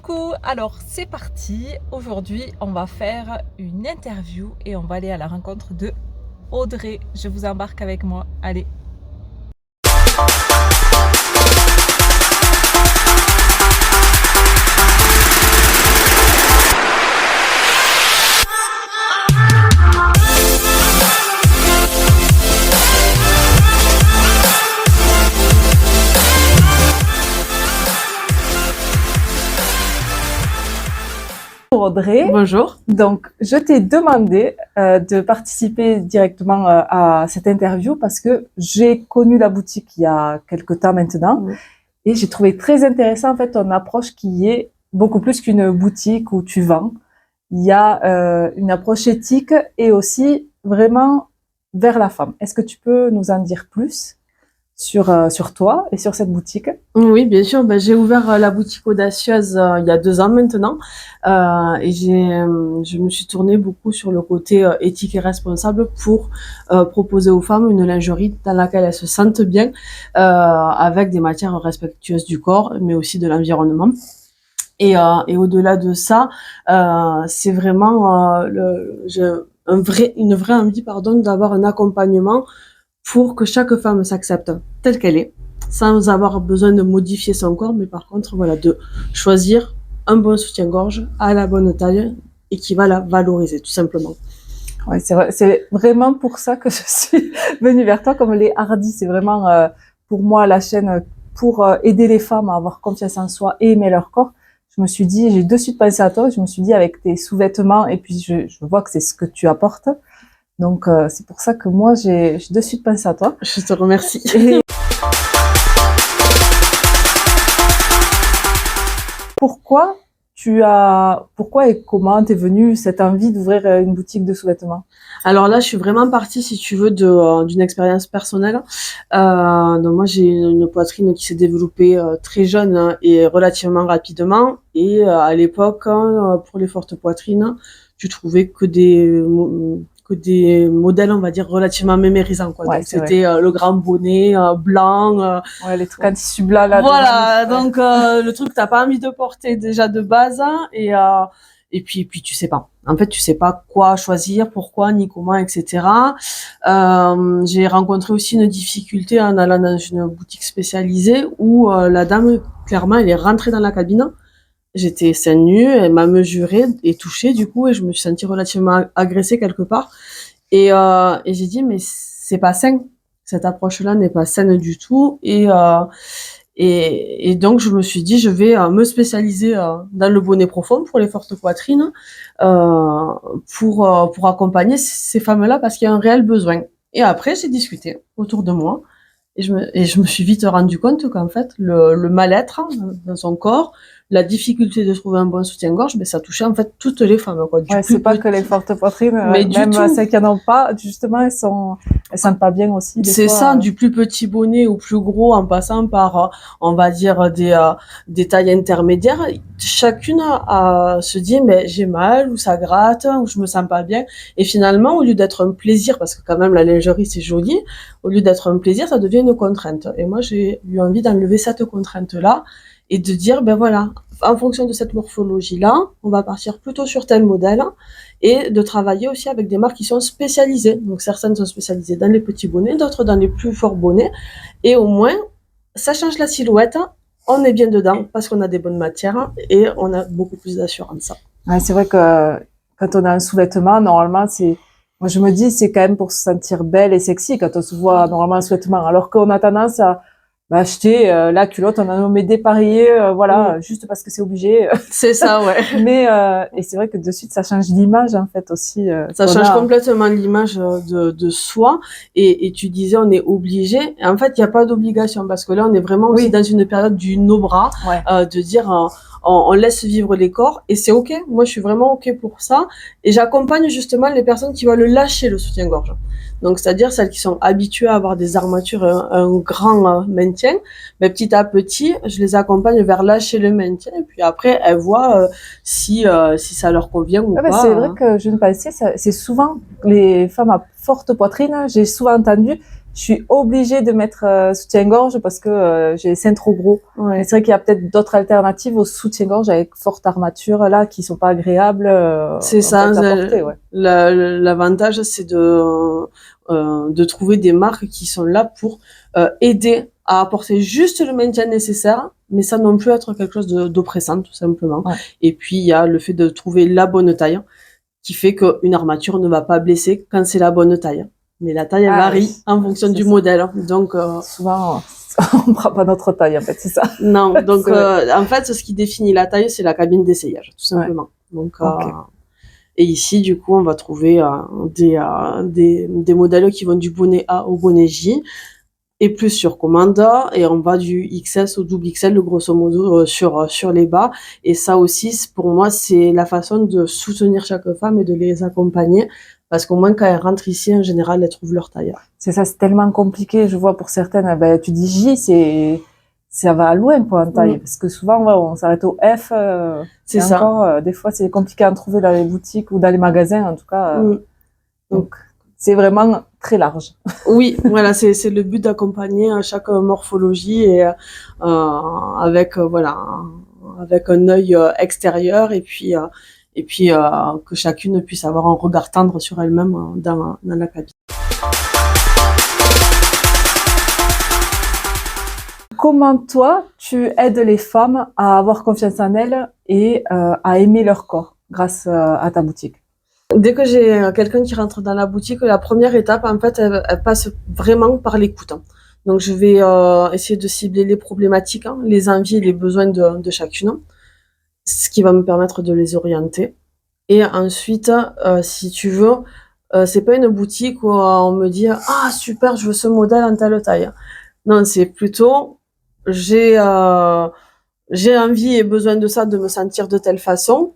Coucou, alors c'est parti. Aujourd'hui, on va faire une interview et on va aller à la rencontre de Audrey. Je vous embarque avec moi. Allez. Audrey, bonjour. Donc, je t'ai demandé de participer directement à cette interview parce que j'ai connu la boutique il y a quelques temps maintenant et j'ai trouvé très intéressant en fait ton approche qui est beaucoup plus qu'une boutique où tu vends. Il y a une approche éthique et aussi vraiment vers la femme. Est-ce que tu peux nous en dire plus sur toi et sur cette boutique? Oui, bien sûr. J'ai ouvert la boutique Audacieuse il y a 2 ans maintenant, et je me suis tournée beaucoup sur le côté éthique et responsable pour proposer aux femmes une lingerie dans laquelle elles se sentent bien, avec des matières respectueuses du corps, mais aussi de l'environnement. Et au-delà de ça, c'est vraiment une vraie envie, d'avoir un accompagnement pour que chaque femme s'accepte telle qu'elle est, sans avoir besoin de modifier son corps, mais par contre, voilà, de choisir un bon soutien-gorge à la bonne taille et qui va la valoriser, tout simplement. Ouais, c'est vrai, c'est vraiment pour ça que je suis venue vers toi, comme les hardis. C'est vraiment, pour moi, la chaîne pour aider les femmes à avoir confiance en soi et aimer leur corps. Je me suis dit, j'ai de suite pensé à toi. Je me suis dit, avec tes sous-vêtements, et puis je vois que c'est ce que tu apportes. Donc, c'est pour ça que moi, j'ai de suite pensé à toi. Je te remercie. Pourquoi et comment t'es venue cette envie d'ouvrir une boutique de sous-vêtements? Alors là, je suis vraiment partie, si tu veux, d'une expérience personnelle. Donc moi, j'ai une poitrine qui s'est développée très jeune et relativement rapidement. Et à l'époque, pour les fortes poitrines, tu trouvais que des modèles, on va dire, relativement mémérisants, quoi. Ouais, donc c'était le grand bonnet blanc. Ouais, les trucs en tissu blanc là. Voilà, donc le truc que t'as pas envie de porter déjà de base, hein, et puis tu sais pas. En fait, tu sais pas quoi choisir, pourquoi, ni comment, etc. J'ai rencontré aussi une difficulté en allant dans une boutique spécialisée où la dame, clairement, elle est rentrée dans la cabine. J'étais seins nus, elle m'a mesuré et touché du coup, et je me suis sentie relativement agressée quelque part. Et j'ai dit, mais c'est pas sain. Cette approche-là n'est pas saine du tout. Et donc, je me suis dit, je vais me spécialiser dans le bonnet profond pour les fortes poitrines, pour accompagner ces femmes-là parce qu'il y a un réel besoin. Et après, j'ai discuté autour de moi et je me suis vite rendu compte qu'en fait, le mal-être dans son corps, la difficulté de trouver un bon soutien-gorge, ça touchait en fait toutes les femmes, quoi. Ouais, c'est pas que les fortes poitrines, mais même celles qui n'en ont pas, justement, elles sentent pas bien aussi. C'est ça, du plus petit bonnet au plus gros, en passant par, on va dire, des tailles intermédiaires. Chacune se dit, mais j'ai mal, ou ça gratte, ou je me sens pas bien. Et finalement, au lieu d'être un plaisir, parce que quand même la lingerie c'est joli, au lieu d'être un plaisir, ça devient une contrainte. Et moi, j'ai eu envie d'enlever cette contrainte-là et de dire, voilà, en fonction de cette morphologie-là, on va partir plutôt sur tel modèle et de travailler aussi avec des marques qui sont spécialisées. Donc certaines sont spécialisées dans les petits bonnets, d'autres dans les plus forts bonnets. Et au moins, ça change la silhouette, on est bien dedans parce qu'on a des bonnes matières et on a beaucoup plus d'assurance. Ouais, c'est vrai que quand on a un sous-vêtement, normalement, moi je me dis, c'est quand même pour se sentir belle et sexy quand on se voit normalement un sous-vêtement. Alors qu'on a tendance à acheter la culotte, on en met dépareillé, juste parce que c'est obligé. C'est ça, ouais. Mais et c'est vrai que de suite ça change l'image en fait aussi. Ça change complètement l'image de soi. Et tu disais on est obligé. Et en fait il n'y a pas d'obligation parce que là on est vraiment aussi dans une période du no bras, de dire on laisse vivre les corps et c'est ok. Moi je suis vraiment ok pour ça et j'accompagne justement les personnes qui veulent lâcher le soutien-gorge. Donc c'est-à-dire celles qui sont habituées à avoir des armatures, un grand maintien, mais petit à petit je les accompagne vers lâcher le maintien et puis après elles voient si ça leur convient ou pas. C'est vrai que je ne pensais, c'est souvent les femmes à forte poitrine, j'ai souvent entendu, je suis obligée de mettre soutien-gorge parce que j'ai les seins trop gros. Ouais. Et c'est vrai qu'il y a peut-être d'autres alternatives au soutien-gorge avec forte armature là qui sont pas agréables C'est en ça. fait, à porter, ouais. L'avantage, c'est de trouver des marques qui sont là pour aider à apporter juste le maintien nécessaire, mais ça non plus être quelque chose d'oppressant, tout simplement. Ouais. Et puis, il y a le fait de trouver la bonne taille, qui fait qu'une armature ne va pas blesser quand c'est la bonne taille. Mais la taille, elle varie oui. en fonction C'est du ça. modèle. Donc, Souvent, on prend pas notre taille, en fait, c'est ça. non. Donc, C'est vrai. en fait, ce qui définit la taille, c'est la cabine d'essayage, tout simplement. Donc, Ok. et ici, du coup, on va trouver des modèles qui vont du bonnet A au bonnet J, et plus sur commande, et on va du XS au double XL, grosso modo, sur les bas. Et ça aussi, pour moi, c'est la façon de soutenir chaque femme et de les accompagner, parce qu'au moins, quand elles rentrent ici, en général, elles trouvent leur taille. C'est ça, c'est tellement compliqué. Je vois pour certaines, ben, tu dis J, ça va loin, quoi, en taille. Parce que souvent, ouais, on s'arrête au F. C'est et ça. encore, des fois, c'est compliqué à en trouver dans les boutiques ou dans les magasins, en tout cas. Donc, c'est vraiment très large. Oui, voilà, c'est le but d'accompagner chaque morphologie et avec avec un œil extérieur et puis que chacune puisse avoir un regard tendre sur elle-même dans la cabine. Comment toi, tu aides les femmes à avoir confiance en elles et à aimer leur corps grâce à ta boutique? Dès que j'ai quelqu'un qui rentre dans la boutique, la première étape, en fait, elle passe vraiment par l'écoute. Donc, je vais essayer de cibler les problématiques, les envies et les besoins de chacune, ce qui va me permettre de les orienter. Et ensuite, si tu veux, c'est pas une boutique où on me dit « Ah, super, je veux ce modèle en telle taille ». Non, c'est plutôt « J'ai envie et besoin de ça, de me sentir de telle façon.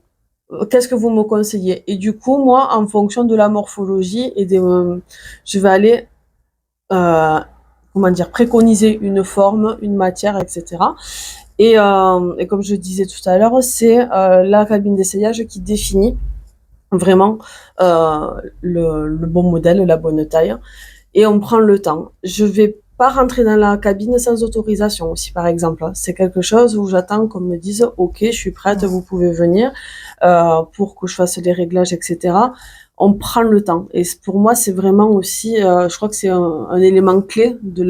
Qu'est-ce que vous me conseillez ?» Et du coup, moi, en fonction de la morphologie et je vais aller préconiser une forme, une matière, etc. Et comme je disais tout à l'heure, c'est la cabine d'essayage qui définit vraiment le bon modèle, la bonne taille. Et on prend le temps. Je vais pas rentrer dans la cabine sans autorisation aussi, par exemple. C'est quelque chose où j'attends qu'on me dise « Ok, je suis prête, vous pouvez venir pour que je fasse les réglages, etc. » On prend le temps. Et pour moi, c'est vraiment aussi, je crois que c'est un élément clé de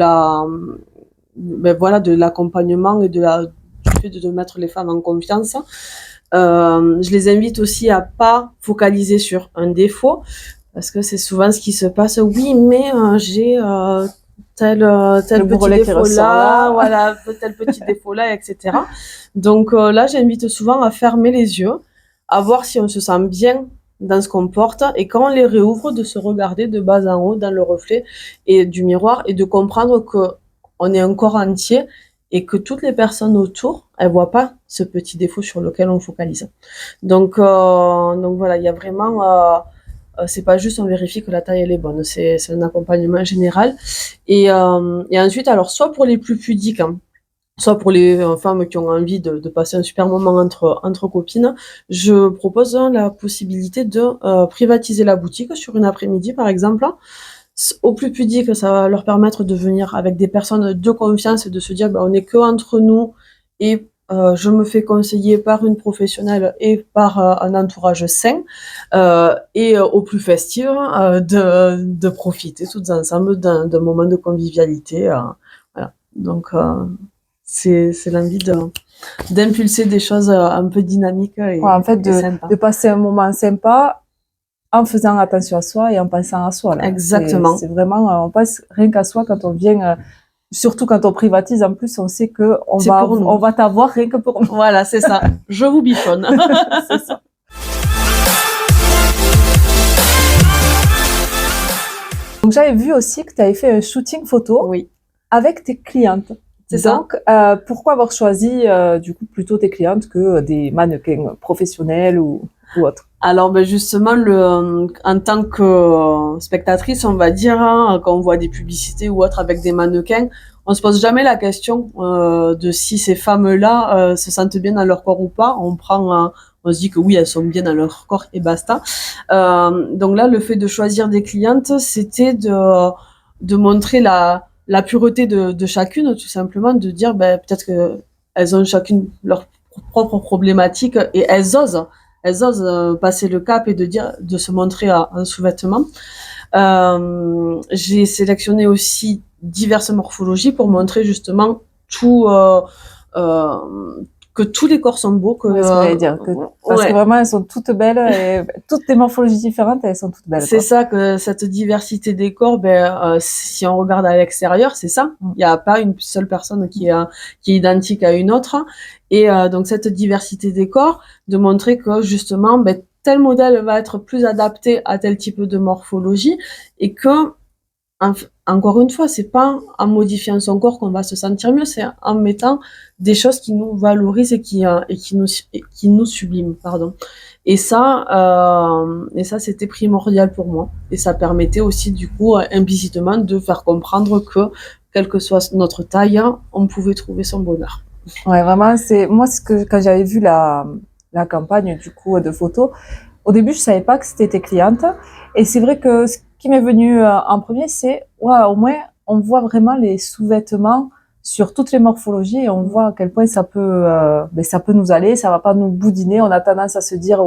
de l'accompagnement et du fait de mettre les femmes en confiance. Je les invite aussi à pas focaliser sur un défaut, parce que c'est souvent ce qui se passe. Oui, mais j'ai tel petit défaut là, voilà, tel petit défaut là, etc. Donc là, j'invite souvent à fermer les yeux, à voir si on se sent bien dans ce qu'on porte, et quand on les réouvre, de se regarder de bas en haut dans le reflet et du miroir, et de comprendre que on est un corps entier et que toutes les personnes autour, elles voient pas ce petit défaut sur lequel on focalise. Donc voilà, il y a vraiment c'est pas juste on vérifie que la taille elle est bonne, c'est un accompagnement général. Et ensuite, alors soit pour les plus pudiques, soit pour les femmes qui ont envie de passer un super moment entre copines, je propose la possibilité de privatiser la boutique sur une après-midi, par exemple. Au plus pudique, ça va leur permettre de venir avec des personnes de confiance et de se dire on n'est que entre nous, et je me fais conseiller par une professionnelle et par un entourage sain, et au plus festif, de profiter toutes ensemble d'un moment de convivialité. Voilà. Donc c'est l'envie d'impulser des choses un peu dynamiques et, en fait, sympas. de passer un moment sympa en faisant attention à soi et en pensant à soi. Là. Exactement. C'est vraiment, on pense rien qu'à soi quand on vient, surtout quand on privatise. En plus, on sait que on va t'avoir rien que pour nous. Voilà, c'est ça. Je vous bichonne. C'est ça. Donc, j'avais vu aussi que tu avais fait un shooting photo avec tes clientes. C'est ça. Donc, pourquoi avoir choisi du coup plutôt tes clientes que des mannequins professionnels ou autres? Alors justement, en tant que spectatrice, on va dire, quand on voit des publicités ou autres avec des mannequins, on se pose jamais la question de si ces femmes-là se sentent bien dans leur corps ou pas. On se dit que oui, elles sont bien dans leur corps et basta. Donc là, le fait de choisir des clientes, c'était de montrer la pureté de chacune, tout simplement, de dire peut-être que elles ont chacune leur propre problématique et elles osent passer le cap et de se montrer en sous-vêtements. J'ai sélectionné aussi diverses morphologies pour montrer justement tout que tous les corps sont beaux, que Ouais, ce que j'allais dire, parce que vraiment elles sont toutes belles et toutes les morphologies différentes, elles sont toutes belles. C'est ça, que cette diversité des corps, si on regarde à l'extérieur, c'est ça. Il n'y a pas une seule personne qui est identique à une autre. Et donc cette diversité des corps, de montrer que justement, tel modèle va être plus adapté à tel type de morphologie, et que encore une fois, c'est pas en modifiant son corps qu'on va se sentir mieux, c'est en mettant des choses qui nous valorisent et qui nous subliment, pardon. Et ça, c'était primordial pour moi. Et ça permettait aussi, du coup, implicitement, de faire comprendre que, quelle que soit notre taille, on pouvait trouver son bonheur. Ouais, vraiment, quand j'avais vu la campagne, du coup, de photos, au début, je savais pas que c'était tes clientes. Et c'est vrai que ce qui m'est venu en premier, c'est, au moins, on voit vraiment les sous-vêtements sur toutes les morphologies et on voit à quel point ça peut nous aller, ça va pas nous boudiner. On a tendance à se dire,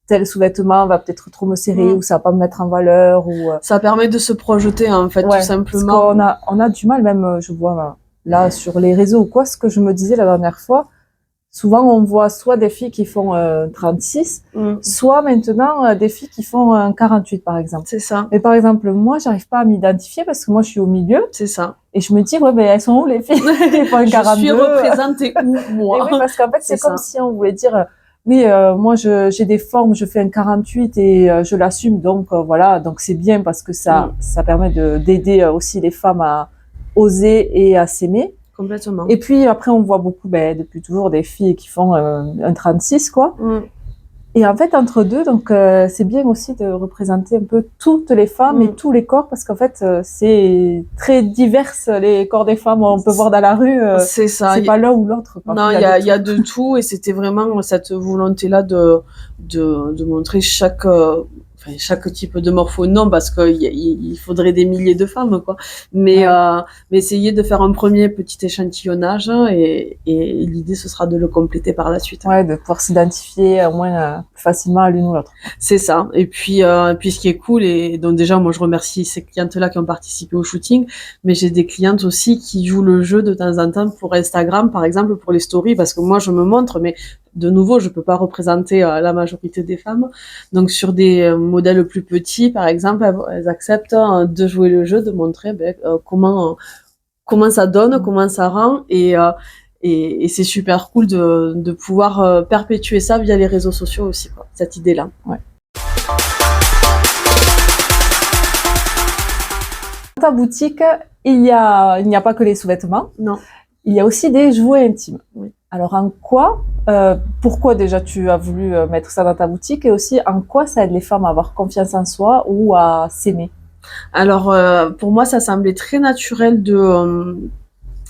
tel sous-vêtement va peut-être trop me serrer ou ça va pas me mettre en valeur ou. Ça permet de se projeter, en fait, tout simplement. Parce qu'on a du mal, même, je vois, là, sur les réseaux ou quoi, ce que je me disais la dernière fois, souvent, on voit soit des filles qui font 36, soit maintenant des filles qui font 48, par exemple. C'est ça. Mais par exemple, moi, j'arrive pas à m'identifier parce que moi, je suis au milieu. C'est ça. Et je me dis, elles sont où les filles qui font 42? Je suis représentée où, moi? Et oui, parce qu'en fait, c'est comme si on voulait dire, moi, j'ai des formes, je fais un 48 et je l'assume, donc voilà, donc c'est bien parce que ça permet d'aider aussi les femmes à oser et à s'aimer. Complètement. Et puis après, on voit beaucoup, depuis toujours, des filles qui font un 36, quoi. Et en fait, entre deux, donc c'est bien aussi de représenter un peu toutes les femmes et tous les corps, parce qu'en fait, c'est très divers les corps des femmes. On peut voir dans la rue. C'est ça. C'est pas l'un ou l'autre. Non, il y a de tout, et c'était vraiment cette volonté-là de montrer chaque type de morpho, non, parce qu'il faudrait des milliers de femmes, quoi. Mais essayer de faire un premier petit échantillonnage, et l'idée, ce sera de le compléter par la suite. Ouais, de pouvoir s'identifier au moins plus facilement à l'une ou l'autre. C'est ça. Et puis ce qui est cool, et donc déjà, moi, je remercie ces clientes-là qui ont participé au shooting, mais j'ai des clientes aussi qui jouent le jeu de temps en temps pour Instagram, par exemple, pour les stories, parce que moi, je me montre, mais de nouveau, je peux pas représenter la majorité des femmes. Donc, sur des modèles plus petits, par exemple, elles acceptent de jouer le jeu, de montrer comment ça donne, comment ça rend, et c'est super cool de pouvoir perpétuer ça via les réseaux sociaux aussi, quoi, cette idée-là. Ouais. Dans ta boutique, il n'y a pas que les sous-vêtements. Non. Il y a aussi des jouets intimes. Oui. Alors, pourquoi déjà tu as voulu mettre ça dans ta boutique, et aussi en quoi ça aide les femmes à avoir confiance en soi ou à s'aimer? Alors, pour moi, ça semblait très naturel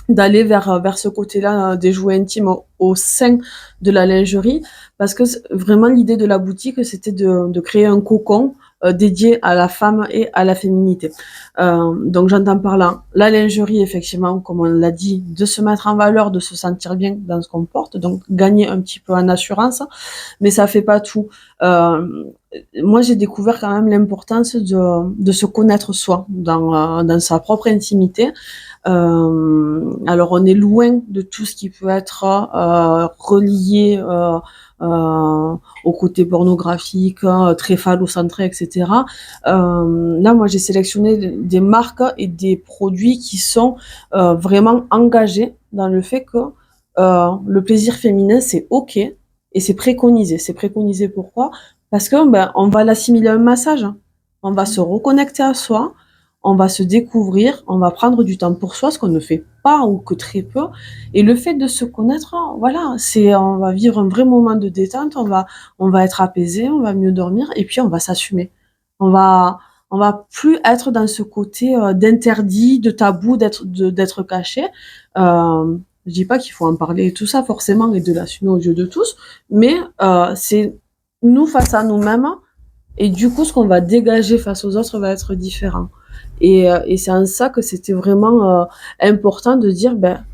d'aller vers ce côté-là des jouets intimes au sein de la lingerie, parce que vraiment l'idée de la boutique, c'était de créer un cocon dédié à la femme et à la féminité. Donc j'entends par là la lingerie, effectivement, comme on l'a dit, de se mettre en valeur, de se sentir bien dans ce qu'on porte, donc gagner un petit peu en assurance, mais ça fait pas tout. Moi, j'ai découvert quand même l'importance de se connaître soi dans sa propre intimité. Alors on est loin de tout ce qui peut être relié au côté pornographique, très phallocentré, etc. Là, moi, j'ai sélectionné des marques et des produits qui sont vraiment engagés dans le fait que le plaisir féminin, c'est OK, et c'est préconisé. C'est préconisé pourquoi? Parce que on va l'assimiler à un massage. On va se reconnecter à soi, on va se découvrir, on va prendre du temps pour soi, ce qu'on ne fait pas ou que très peu. Et le fait de se connaître, voilà, on va vivre un vrai moment de détente, on va être apaisé, on va mieux dormir, et puis on va s'assumer. On va plus être dans ce côté d'interdit, de tabou, d'être caché. Je dis pas qu'il faut en parler et tout ça forcément, et de l'assumer aux yeux de tous, mais c'est nous face à nous-mêmes, et du coup ce qu'on va dégager face aux autres va être différent. Et c'est en ça que c'était vraiment important de dire, ben,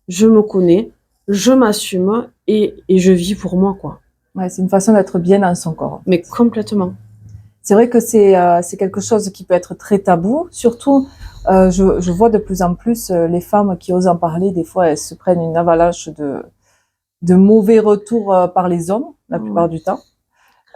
je me connais, je m'assume et je vis pour moi, quoi. Ouais, c'est une façon d'être bien dans son corps. Mais complètement. C'est vrai que c'est quelque chose qui peut être très tabou. Surtout, je vois de plus en plus les femmes qui osent en parler. Des fois, elles se prennent une avalanche de mauvais retours par les hommes, la plupart du temps.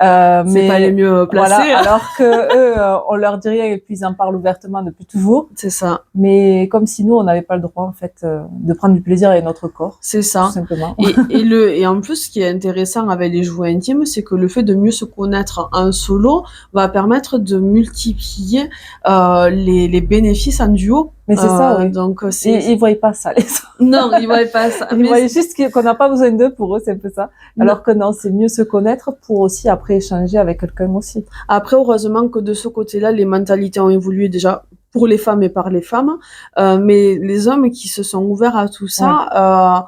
C'est pas les mieux placés. Voilà, alors que eux, on leur dit rien et puis ils en parlent ouvertement depuis toujours. C'est ça. Mais comme si nous, on n'avait pas le droit, en fait, de prendre du plaisir avec notre corps. C'est ça. Tout simplement. Et en plus, ce qui est intéressant avec les jouets intimes, c'est que le fait de mieux se connaître en solo va permettre de multiplier les bénéfices en duo. Mais c'est ça, oui. Donc, ils voient pas ça, les autres. Non, ils voient pas ça. Ils voient juste qu'on n'a pas besoin d'eux pour eux, c'est un peu ça. Alors que non, c'est mieux se connaître pour aussi après échanger avec quelqu'un aussi. Après, heureusement que de ce côté-là, les mentalités ont évolué déjà pour les femmes et par les femmes. Mais les hommes qui se sont ouverts à tout ça,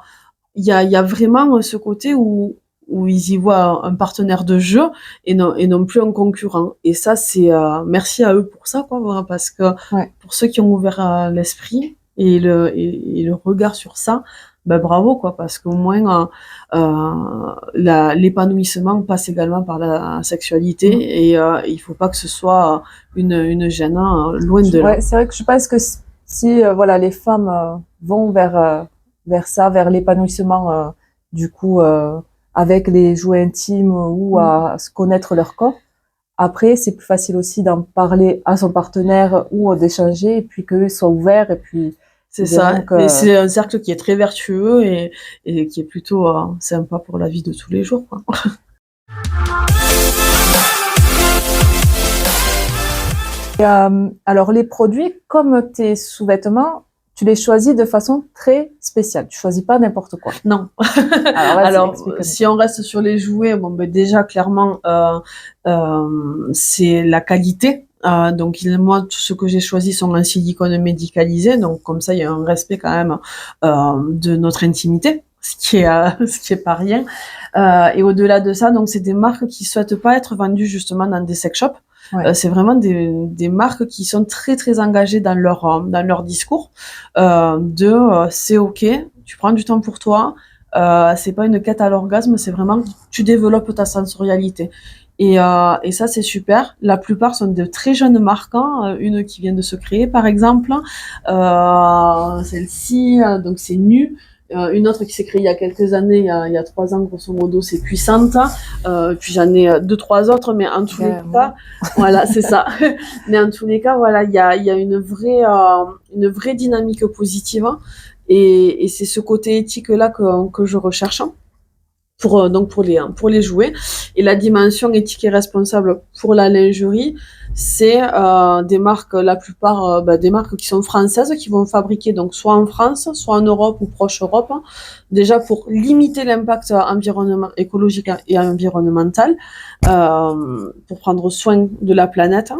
il y a vraiment ce côté où ils y voient un partenaire de jeu et non plus un concurrent. Et ça, c'est merci à eux pour ça, quoi, parce que pour ceux qui ont ouvert l'esprit et le regard sur ça, ben bravo, quoi, parce qu'au moins l'épanouissement passe également par la sexualité et il faut pas que ce soit une gêne, loin de là. Ouais, c'est vrai que je pense que si voilà, les femmes vont vers ça, vers l'épanouissement du coup avec les jouets intimes ou à se connaître leur corps. Après, c'est plus facile aussi d'en parler à son partenaire ou d'échanger et puis qu'eux soient ouverts et puis c'est ça. Et c'est un cercle qui est très vertueux et qui est plutôt sympa pour la vie de tous les jours, quoi. Alors les produits, comme tes sous-vêtements, tu les choisis de façon très spéciale. Tu choisis pas n'importe quoi. Non. Alors si on reste sur les jouets, bon, ben déjà clairement c'est la qualité. Donc moi, tout ce que j'ai choisi sont en silicone médicalisé, donc comme ça il y a un respect quand même de notre intimité, ce qui est pas rien. Et au-delà de ça, donc c'est des marques qui souhaitent pas être vendues justement dans des sex shops. Ouais. C'est vraiment des marques qui sont très très engagées dans leur discours c'est ok, tu prends du temps pour toi, c'est pas une quête à l'orgasme, c'est vraiment tu développes ta sensorialité. Et ça c'est super. La plupart sont de très jeunes marques, hein. Une qui vient de se créer par exemple, celle-ci, donc c'est Nu. Une autre qui s'est créée il y a quelques années, il y a 3 ans grosso modo, c'est Puissante. Puis j'en ai 2-3 autres, mais en tous les cas, voilà, c'est ça. Mais en tous les cas, voilà, il y a une vraie dynamique positive, et c'est ce côté éthique là que je recherche pour les jouets. Et la dimension éthique et responsable pour la lingerie, c'est des marques, la plupart des marques qui sont françaises, qui vont fabriquer donc soit en France, soit en Europe ou proche Europe, déjà pour limiter l'impact écologique et environnemental, pour prendre soin de la planète.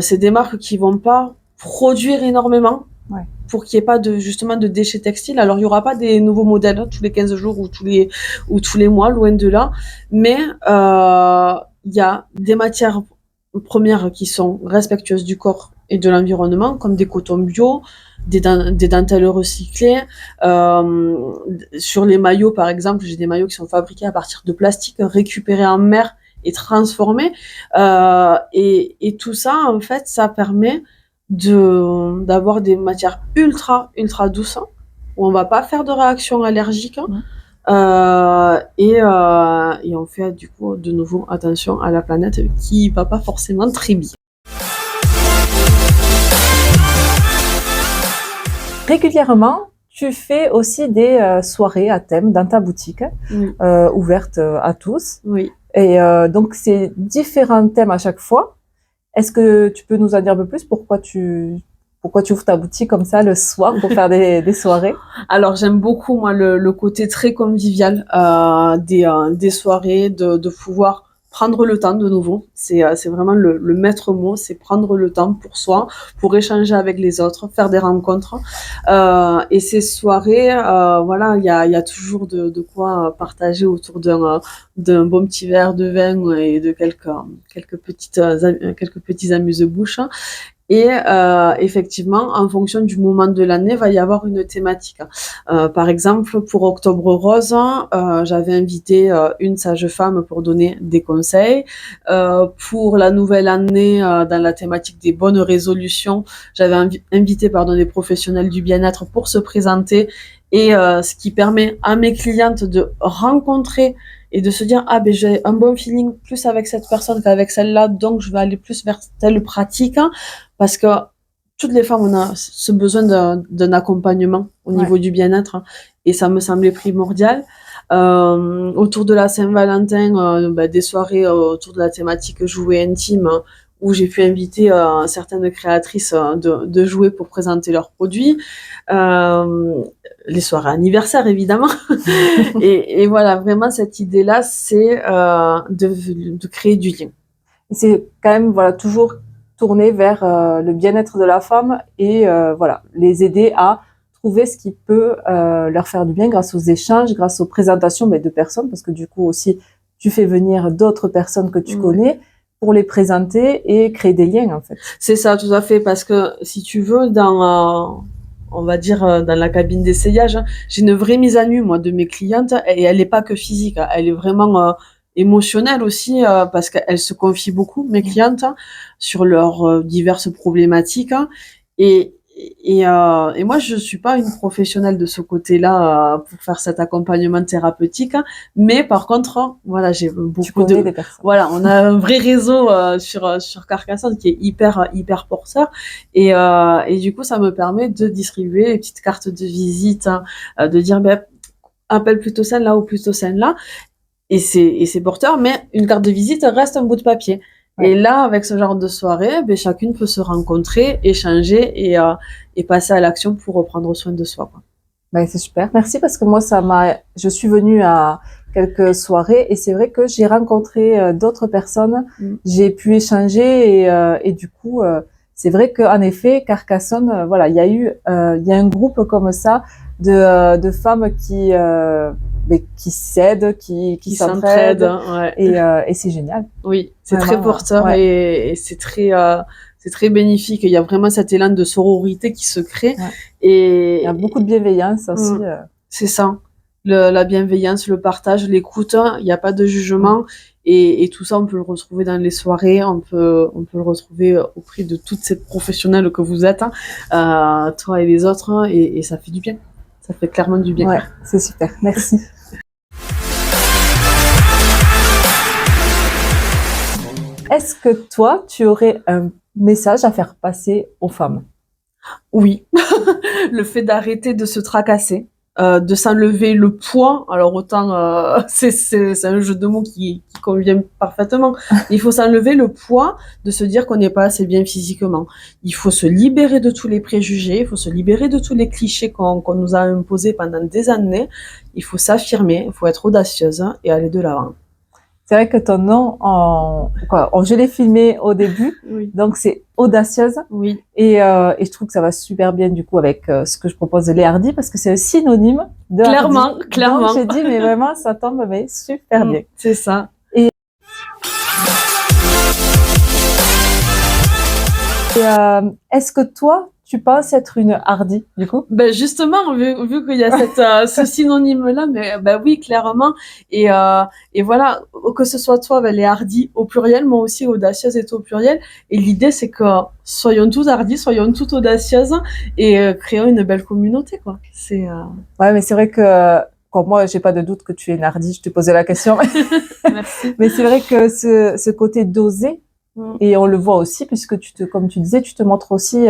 C'est des marques qui vont pas produire énormément, pour qu'il n'y ait pas justement de déchets textiles. Alors il y aura pas des nouveaux modèles tous les 15 jours ou tous les mois, loin de là, mais il y a des matières premières qui sont respectueuses du corps et de l'environnement, comme des cotons bio, des dentelles recyclées. Sur les maillots par exemple, j'ai des maillots qui sont fabriqués à partir de plastique récupérés en mer et transformés, et tout ça en fait ça permet d'avoir des matières ultra douces où on va pas faire de réaction allergique, et on fait du coup de nouveau attention à la planète qui va pas forcément très bien. Régulièrement, tu fais aussi des soirées à thème dans ta boutique, ouvertes à tous. Oui. Et donc c'est différents thèmes à chaque fois. Est-ce que tu peux nous en dire un peu plus pourquoi tu ouvres ta boutique comme ça le soir pour faire des soirées? Alors j'aime beaucoup moi le côté très convivial des soirées, de pouvoir prendre le temps de nouveau. C'est vraiment le maître mot, c'est prendre le temps pour soi, pour échanger avec les autres, faire des rencontres. Et ces soirées, voilà, il y a toujours de quoi partager autour d'un bon petit verre de vin et de quelques petits amuse-bouches. Et effectivement, en fonction du moment de l'année, va y avoir une thématique. Par exemple, pour Octobre Rose, j'avais invité une sage-femme pour donner des conseils. Pour la nouvelle année, dans la thématique des bonnes résolutions, j'avais invité des professionnels du bien-être pour se présenter et ce qui permet à mes clientes de rencontrer et de se dire ah ben j'ai un bon feeling plus avec cette personne qu'avec celle-là, donc je vais aller plus vers telle pratique, parce que toutes les femmes on a ce besoin d'un accompagnement au niveau du bien-être, et ça me semblait primordial. Autour de la Saint-Valentin, des soirées autour de la thématique jouets intimes, où j'ai pu inviter certaines créatrices de jouets pour présenter leurs produits. Les soirées anniversaires, évidemment. et voilà, vraiment, cette idée-là, c'est de créer du lien. Et c'est quand même voilà toujours tourné vers le bien-être de la femme et voilà les aider à trouver ce qui peut leur faire du bien grâce aux échanges, grâce aux présentations de personnes, parce que du coup aussi tu fais venir d'autres personnes que tu connais pour les présenter et créer des liens en fait. C'est ça, tout à fait, parce que si tu veux, on va dire dans la cabine d'essayage, j'ai une vraie mise à nu moi de mes clientes, et elle n'est pas que physique, elle est vraiment émotionnelle aussi, parce qu'elles se confient beaucoup, mes clientes, sur leurs diverses problématiques, et moi je suis pas une professionnelle de ce côté-là pour faire cet accompagnement thérapeutique, mais par contre voilà, j'ai beaucoup des personnes. Voilà, on a un vrai réseau sur Carcassonne qui est hyper porteur, et du coup ça me permet de distribuer les petites cartes de visite, de dire appelle plutôt celle-là ou plutôt celle-là, et c'est porteur, mais une carte de visite reste un bout de papier. Et là, avec ce genre de soirée, chacune peut se rencontrer, échanger et passer à l'action pour reprendre soin de soi, quoi. C'est super. Merci, parce que moi, je suis venue à quelques soirées et c'est vrai que j'ai rencontré d'autres personnes. J'ai pu échanger et du coup, c'est vrai qu'en effet, Carcassonne, voilà, il y a un groupe comme ça de femmes qui s'aident, qui s'entraident, et c'est génial. Oui, c'est vraiment très porteur, et c'est très bénéfique. Il y a vraiment cet élan de sororité qui se crée, et il y a beaucoup de bienveillance aussi. C'est ça, la bienveillance, le partage, l'écoute. Il n'y a pas de jugement, et tout ça on peut le retrouver dans les soirées, on peut le retrouver auprès de toutes ces professionnelles que vous êtes, toi et les autres, et ça fait du bien. Ça fait clairement du bien. Ouais, c'est super. Merci. Est-ce que toi, tu aurais un message à faire passer aux femmes? Oui, le fait d'arrêter de se tracasser, de s'enlever le poids. Alors autant, c'est un jeu de mots qui convient parfaitement. Il faut s'enlever le poids de se dire qu'on n'est pas assez bien physiquement. Il faut se libérer de tous les préjugés, il faut se libérer de tous les clichés qu'on nous a imposés pendant des années. Il faut s'affirmer, il faut être audacieuse et aller de l'avant. C'est vrai que ton nom, je l'ai filmé au début, donc c'est audacieuse. Oui. Et je trouve que ça va super bien du coup avec ce que je propose de l'hardi, parce que c'est un synonyme de hardi. Clairement. Donc j'ai dit mais vraiment ça tombe super bien. C'est ça. Et est-ce que toi, tu penses être une hardie, du coup? Justement, vu qu'il y a ce synonyme-là, mais oui, clairement. Et voilà, que ce soit toi, les hardis au pluriel, moi aussi, audacieuse est au pluriel. Et l'idée, c'est que soyons tous hardis, soyons toutes audacieuses, et créons une belle communauté, quoi. Ouais, mais c'est vrai que, moi, j'ai pas de doute que tu es une hardie, je te posais la question. Merci. Mais c'est vrai que ce côté d'oser, et on le voit aussi, puisque comme tu disais, tu te montres aussi,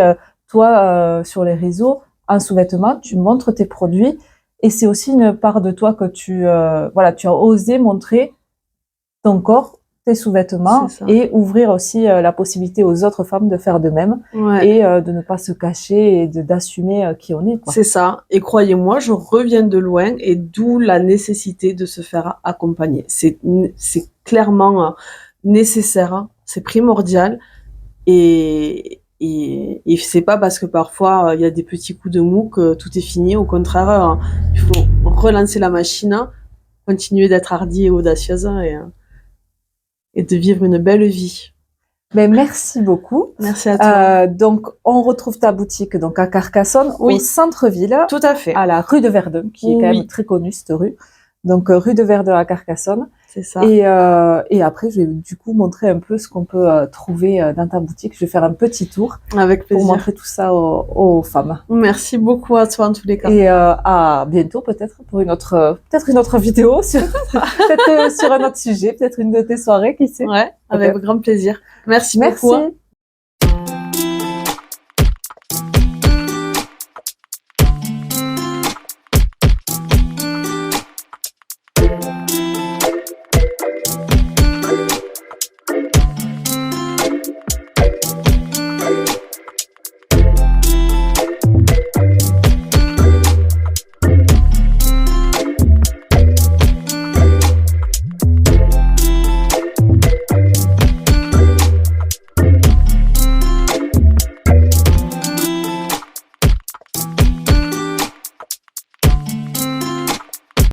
toi, sur les réseaux, en sous-vêtements, tu montres tes produits, et c'est aussi une part de toi que tu as osé montrer ton corps, tes sous-vêtements, et ouvrir aussi la possibilité aux autres femmes de faire de même, et de ne pas se cacher et d'assumer qui on est, quoi. C'est ça. Et croyez-moi, je reviens de loin, et d'où la nécessité de se faire accompagner. C'est clairement nécessaire, c'est primordial, et c'est pas parce que parfois il y a des petits coups de mou que tout est fini. Au contraire, il faut relancer la machine, continuer d'être hardie et audacieuse, et de vivre une belle vie. Ben, merci beaucoup. Merci à toi. Donc, on retrouve ta boutique donc à Carcassonne, Oui. au centre-ville, Tout à fait. à la rue de Verdun, qui est quand Oui. même très connue, cette rue. Donc, rue de Verdun à Carcassonne. C'est ça. Et après, je vais du coup montrer un peu ce qu'on peut trouver dans ta boutique. Je vais faire un petit tour Avec pour plaisir. montrer tout ça aux femmes. Merci beaucoup à toi en tous les cas. Et à bientôt peut-être pour peut-être une autre vidéo, peut-être sur un autre sujet, peut-être une de tes soirées, qui sait. Ouais, avec grand plaisir. Merci beaucoup. Merci.